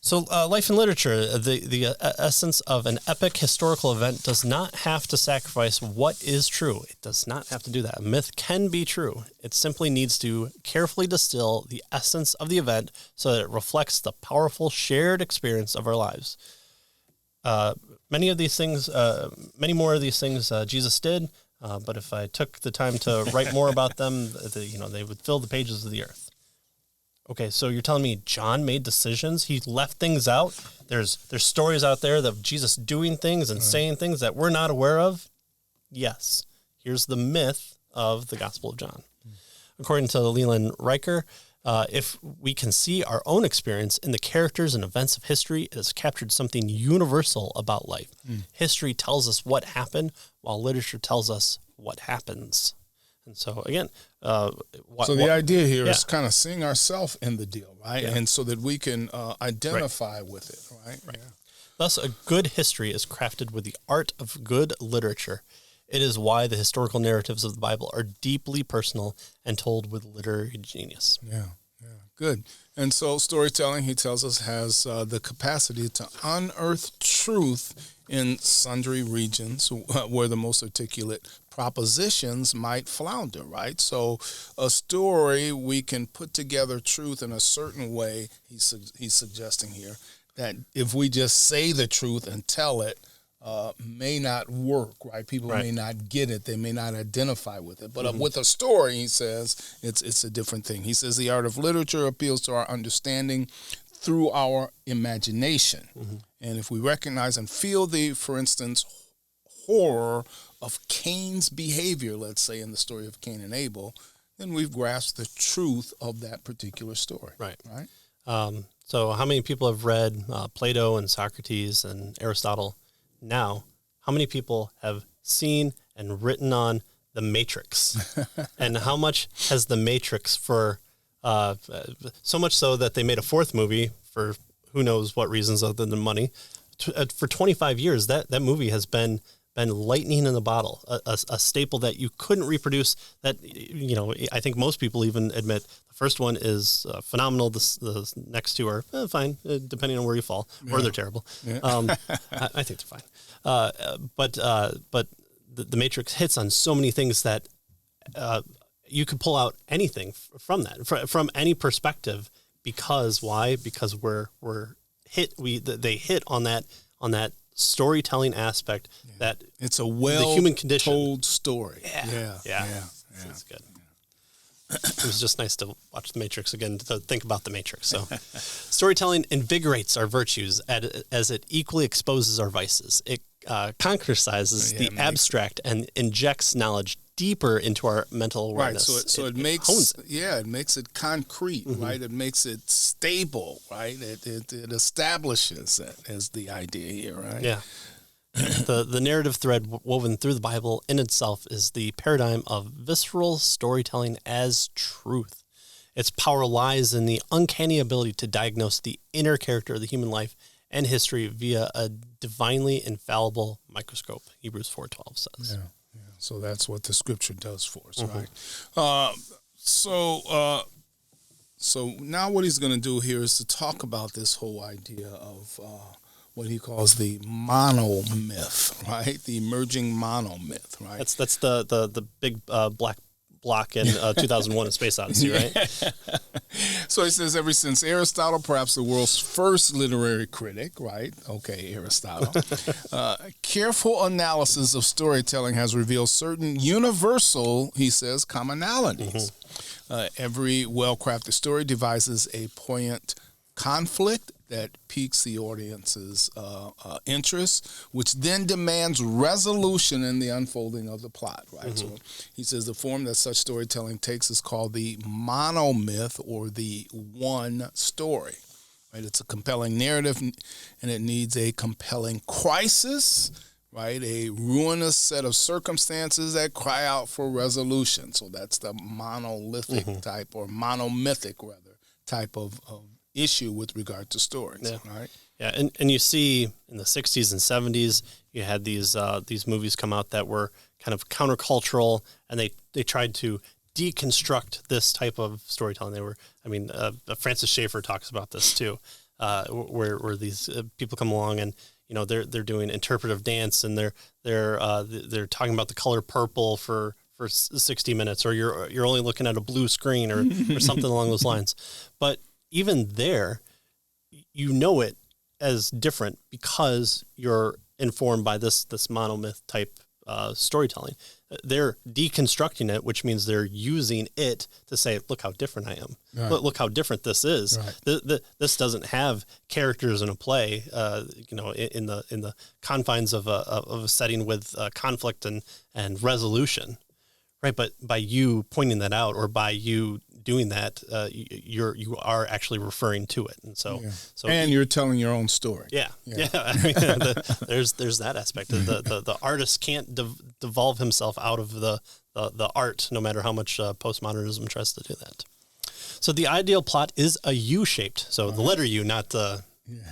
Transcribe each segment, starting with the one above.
So life in literature, the essence of an epic historical event does not have to sacrifice what is true. It does not have to do that. A myth can be true. It simply needs to carefully distill the essence of the event so that it reflects the powerful shared experience of our lives. Many more of these things Jesus did, but if I took the time to write more about them, they would fill the pages of the earth. Okay, so you're telling me John made decisions? He left things out? There's stories out there of Jesus doing things and saying things that we're not aware of? Yes. Here's the myth of the Gospel of John. According to Leland Riker, if we can see our own experience in the characters and events of history, it has captured something universal about life. History tells us what happened, while literature tells us what happens. And so, again... the idea here is kind of seeing ourselves in the deal, right? Yeah. And so that we can identify with it, right? Yeah. Thus, a good history is crafted with the art of good literature. It is why the historical narratives of the Bible are deeply personal and told with literary genius. Yeah, good. And so storytelling, he tells us, has the capacity to unearth truth in sundry regions where the most articulate propositions might flounder, right? So a story, we can put together truth in a certain way, he's suggesting here, that if we just say the truth and tell it, may not work, right? People may not get it. They may not identify with it. But with a story, he says, it's a different thing. He says the art of literature appeals to our understanding through our imagination. And if we recognize and feel the, for instance, horror of Cain's behavior, let's say in the story of Cain and Abel, then we've grasped the truth of that particular story. Right. So how many people have read Plato and Socrates and Aristotle? Now, how many people have seen and written on The Matrix? And how much has The Matrix for, so much so that they made a fourth movie for who knows what reasons other than money. For 25 years, that movie has been lightning in the bottle, a staple that you couldn't reproduce. That, I think most people even admit the first one is phenomenal. The next two are fine, depending on where you fall, or they're terrible. Yeah. I think they're fine. But the Matrix hits on so many things that you could pull out anything from that, from any perspective. Because why? Because they hit on that storytelling aspect, that it's a the human condition told story. Yeah. It's good. It was just nice to watch The Matrix again, to think about The Matrix. So storytelling invigorates our virtues as it equally exposes our vices. It concretizes the abstract and injects knowledge deeper into our mental awareness. Right, so it makes it concrete, right? It makes it stable, right? It establishes it as the idea here, right? Yeah. The narrative thread woven through the Bible in itself is the paradigm of visceral storytelling as truth. Its power lies in the uncanny ability to diagnose the inner character of the human life and history via a divinely infallible microscope, Hebrews 4:12 says. Yeah. So that's what the scripture does for us, right? So now what he's going to do here is to talk about this whole idea of what he calls the monomyth, right? The emerging monomyth, right? That's the big black block in 2001: A Space Odyssey, right? So he says, ever since Aristotle, perhaps the world's first literary critic, right? Okay, Aristotle. Careful analysis of storytelling has revealed certain universal, he says, commonalities. Every well-crafted story devises a poignant conflict that piques the audience's interest, which then demands resolution in the unfolding of the plot, right? So he says the form that such storytelling takes is called the monomyth, or the one story, right? It's a compelling narrative, and it needs a compelling crisis, right? A ruinous set of circumstances that cry out for resolution. So that's the monolithic type, or monomythic, rather, type of issue with regard to stories, right? Yeah, and you see in the 60s and 70s, you had these movies come out that were kind of countercultural, and they tried to deconstruct this type of storytelling. Francis Schaeffer talks about this too. where these people come along and they're doing interpretive dance and they're talking about the color purple for 60 minutes, or you're only looking at a blue screen or something along those lines. But even there, it as different because you're informed by this monomyth type storytelling. They're deconstructing it, which means they're using it to say, look how different I am. Right. Look how different this is. Right. This doesn't have characters in a play, in the confines of a setting with conflict and resolution. Right. But by you pointing that out, or by you doing that, you are actually referring to it. And so you're telling your own story. Yeah. I mean, there's that aspect of the artist can't devolve himself out of the art, no matter how much postmodernism tries to do that. So the ideal plot is a U-shaped. So the letter U, not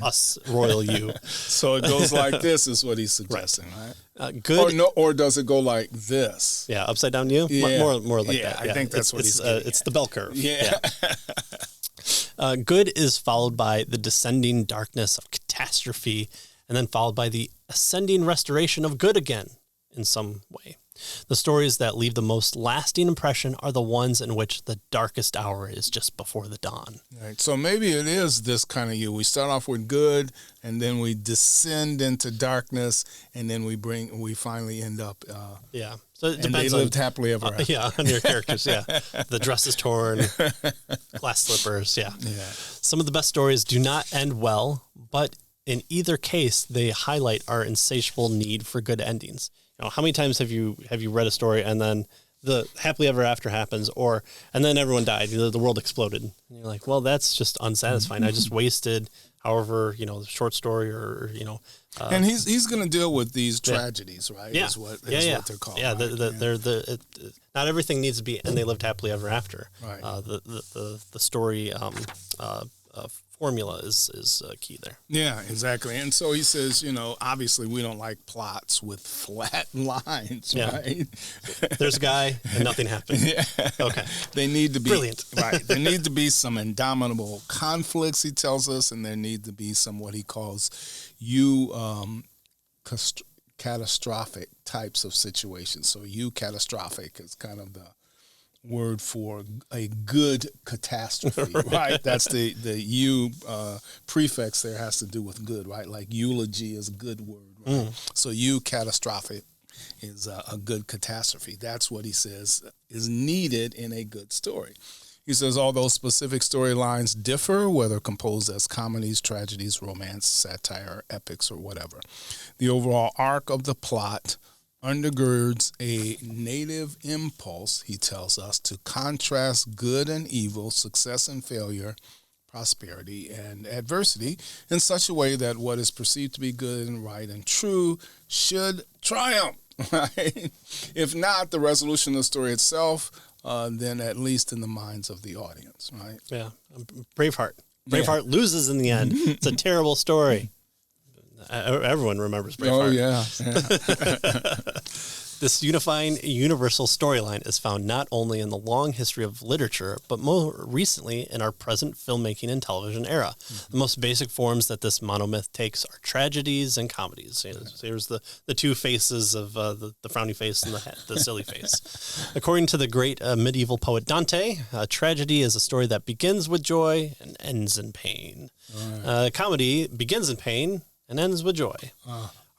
us royal U. So it goes like this is what he's suggesting, right? Good. Or does it go like this? Yeah, upside down U? Yeah. More like that. I think that's what he's getting it's the bell curve. Yeah. Good is followed by the descending darkness of catastrophe, and then followed by the ascending restoration of good again in some way. The stories that leave the most lasting impression are the ones in which the darkest hour is just before the dawn. Right. So maybe it is this kind of you. We start off with good, and then we descend into darkness, and then we finally end up. So it depends. And they lived happily ever after. On your characters. Yeah. The dress is torn, glass slippers. Yeah. Some of the best stories do not end well, but in either case, they highlight our insatiable need for good endings. How many times have you read a story and then the happily ever after happens, and then everyone died, the world exploded, and you're like, well, that's just unsatisfying. I just wasted however the short story or. And he's going to deal with these tragedies, right? Yeah. Is what they're called. Yeah, right? Not everything needs to be, and they lived happily ever after. Right. The story formula is key there. Yeah, exactly. And so he says, obviously we don't like plots with flat lines, right? There's a guy and nothing happened. Yeah. Okay. They need to be brilliant. Right. There need to be some indomitable conflicts, he tells us, and there need to be some what he calls catastrophic types of situations. So catastrophic is kind of the word for a good catastrophe, right? That's the U prefix there has to do with good, right? Like eulogy is a good word, right? So catastrophic is a good catastrophe. That's what he says is needed in a good story. He says, although specific storylines differ, whether composed as comedies, tragedies, romance, satire, epics, or whatever, the overall arc of the plot undergirds a native impulse, he tells us, to contrast good and evil, success and failure, prosperity and adversity in such a way that what is perceived to be good and right and true should triumph, right? If not the resolution of the story itself, then at least in the minds of the audience, right? Yeah. Braveheart loses in the end. It's a terrible story. Everyone remembers Braveheart. Oh, yeah. This unifying universal storyline is found not only in the long history of literature, but more recently in our present filmmaking and television era. The most basic forms that this monomyth takes are tragedies and comedies. So here's the two faces of the frowny face and the silly face. According to the great medieval poet Dante, a tragedy is a story that begins with joy and ends in pain. Right. Comedy begins in pain and ends with joy.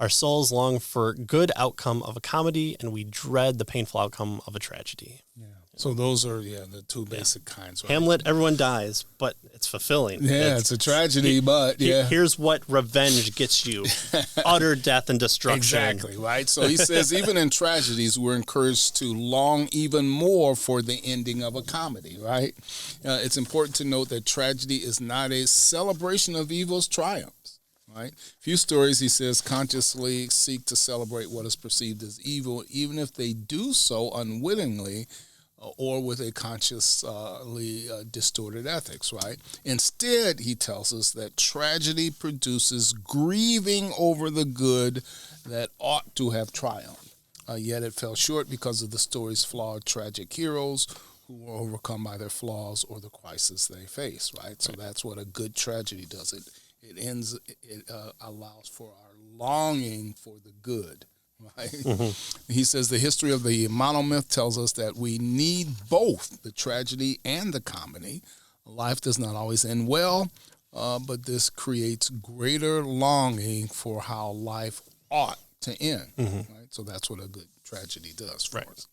Our souls long for good outcome of a comedy, and we dread the painful outcome of a tragedy. Yeah. So those are the two basic kinds. Right? Hamlet, everyone dies, but it's fulfilling. Yeah, it's a tragedy, but here's what revenge gets you: utter death and destruction. Exactly, right? So he says even in tragedies, we're encouraged to long even more for the ending of a comedy, right? It's important to note that tragedy is not a celebration of evil's triumph. Right? Few stories, he says, consciously seek to celebrate what is perceived as evil, even if they do so unwittingly or with a consciously distorted ethics, right? Instead, he tells us that tragedy produces grieving over the good that ought to have triumphed. Yet it fell short because of the story's flawed tragic heroes who are overcome by their flaws or the crisis they face, right? So that's what a good tragedy does. It allows for our longing for the good, right? Mm-hmm. He says the history of the monomyth tells us that we need both the tragedy and the comedy. Life does not always end well, but this creates greater longing for how life ought to end, right? So that's what a good tragedy does for us.